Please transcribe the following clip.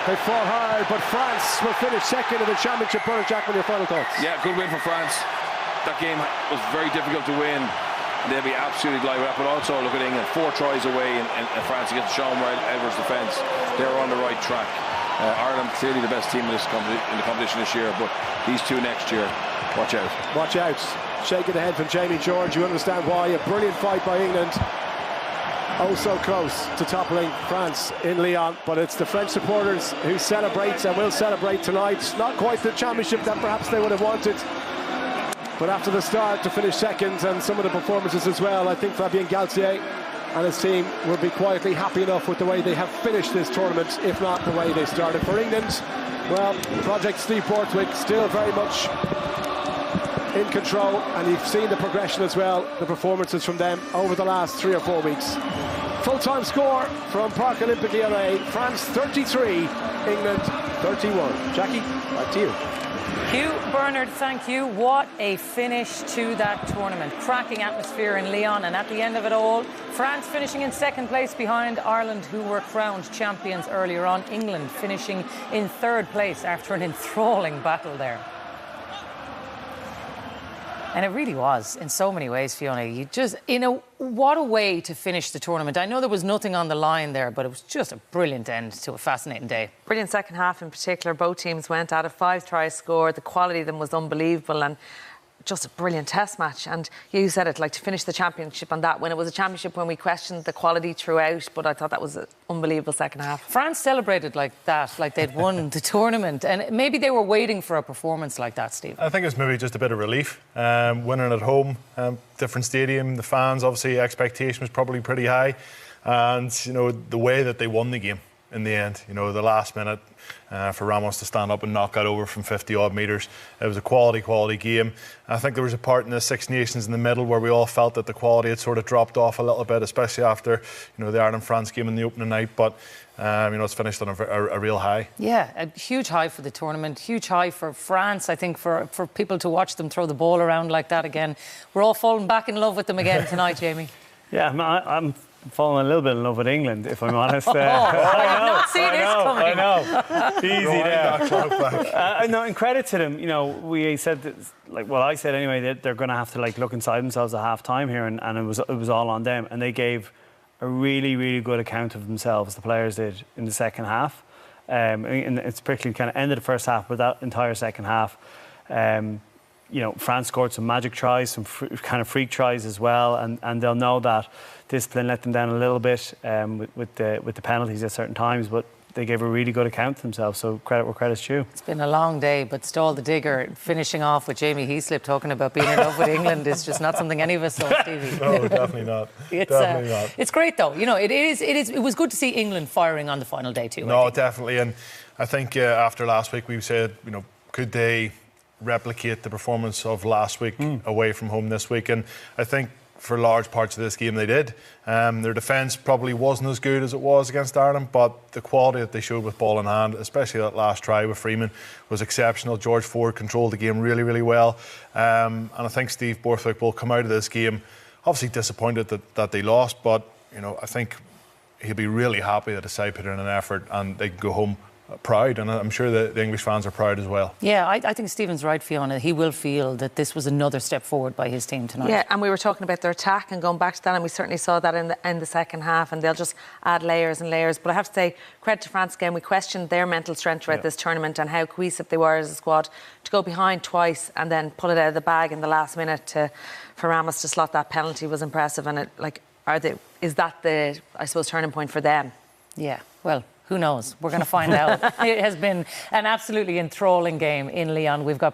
They fought hard, but France will finish second in the championship. Bernard Jackman, your final thoughts? Yeah, good win for France. That game was very difficult to win. They'll be absolutely delighted with that. But also, look at England, 4 tries away in France against Sean Edwards' defence. They're on the right track. Ireland clearly the best team in the competition this year, but these two next year, watch out. Watch out. Shake of the head from Jamie George. You understand why. A brilliant fight by England. Oh, so close to toppling France in Lyon, but it's the French supporters who celebrate and will celebrate tonight. Not quite the championship that perhaps they would have wanted, but after the start to finish second and some of the performances as well, I think Fabien Galtier and his team will be quietly happy enough with the way they have finished this tournament, if not the way they started. For England, well, Project Steve Borthwick still very much in control, and you've seen the progression as well, the performances from them over the last 3 or 4 weeks. Full-time score from Parc Olympique Lyonnais: France 33, England 31. Jackie, back to you. Hugh, Bernard, thank you. What a finish to that tournament. Cracking atmosphere in Lyon, and at the end of it all, France finishing in second place behind Ireland, who were crowned champions earlier on. England finishing in third place after an enthralling battle there. And it really was, in so many ways, Fiona. You just, what a way to finish the tournament. I know there was nothing on the line there, but it was just a brilliant end to a fascinating day. Brilliant second half in particular. Both teams went at it, 5 tries scored. The quality of them was unbelievable, and just a brilliant test match. And you said it, like, to finish the championship on that, when it was a championship when we questioned the quality throughout, but I thought that was an unbelievable second half. France celebrated like that, like they'd won the tournament, and maybe they were waiting for a performance like that, Steve. I think it's maybe just a bit of relief. Winning at home, different stadium, the fans, obviously expectation was probably pretty high, and the way that they won the game in the end, the last minute for Ramos to stand up and knock that over from 50 odd metres. It was a quality game. I think there was a part in the Six Nations in the middle where we all felt that the quality had sort of dropped off a little bit, especially after the Ireland-France game in the opening night, but it's finished on a real high. Yeah, a huge high for the tournament, huge high for France. I think for people to watch them throw the ball around like that again. We're all falling back in love with them again tonight, Jamie. Yeah, I'm falling a little bit in love with England, if I'm honest. I did not see this coming. I know. Easy there. No, and credit to them. We said that, I said anyway, that they're going to have to look inside themselves at half time here, and it was all on them. And they gave a really, really good account of themselves, the players did, in the second half. And it's particularly kind of ended the first half, but that entire second half. France scored some magic tries, some kind of freak tries as well, and they'll know that discipline let them down a little bit with the penalties at certain times, but they gave a really good account of themselves, so credit where credit's due. It's been a long day, but Stall the Digger finishing off with Jamie Heaslip talking about being in love with England is just not something any of us saw, Stevie. No, definitely not. Definitely not. It's great though. It was good to see England firing on the final day too. No, definitely, and I think after last week we said, could they replicate the performance of last week away from home this week? And I think for large parts of this game they did. Their defence probably wasn't as good as it was against Ireland, but the quality that they showed with ball in hand, especially that last try with Freeman, was exceptional. George Ford controlled the game really, really well, and I think Steve Borthwick will come out of this game obviously disappointed that they lost, but I think he'll be really happy that his side put in an effort and they can go home proud, and I'm sure the English fans are proud as well. Yeah, I think Stephen's right, Fiona. He will feel that this was another step forward by his team tonight. Yeah, and we were talking about their attack and going back to that, and we certainly saw that in the second half, and they'll just add layers and layers. But I have to say, credit to France again. We questioned their mental strength throughout this tournament and how cohesive they were as a squad to go behind twice and then pull it out of the bag in the last minute for Ramos to slot that penalty was impressive. And is that the, I suppose, turning point for them? Yeah, well, who knows? We're going to find out. It has been an absolutely enthralling game in Lyon. We've got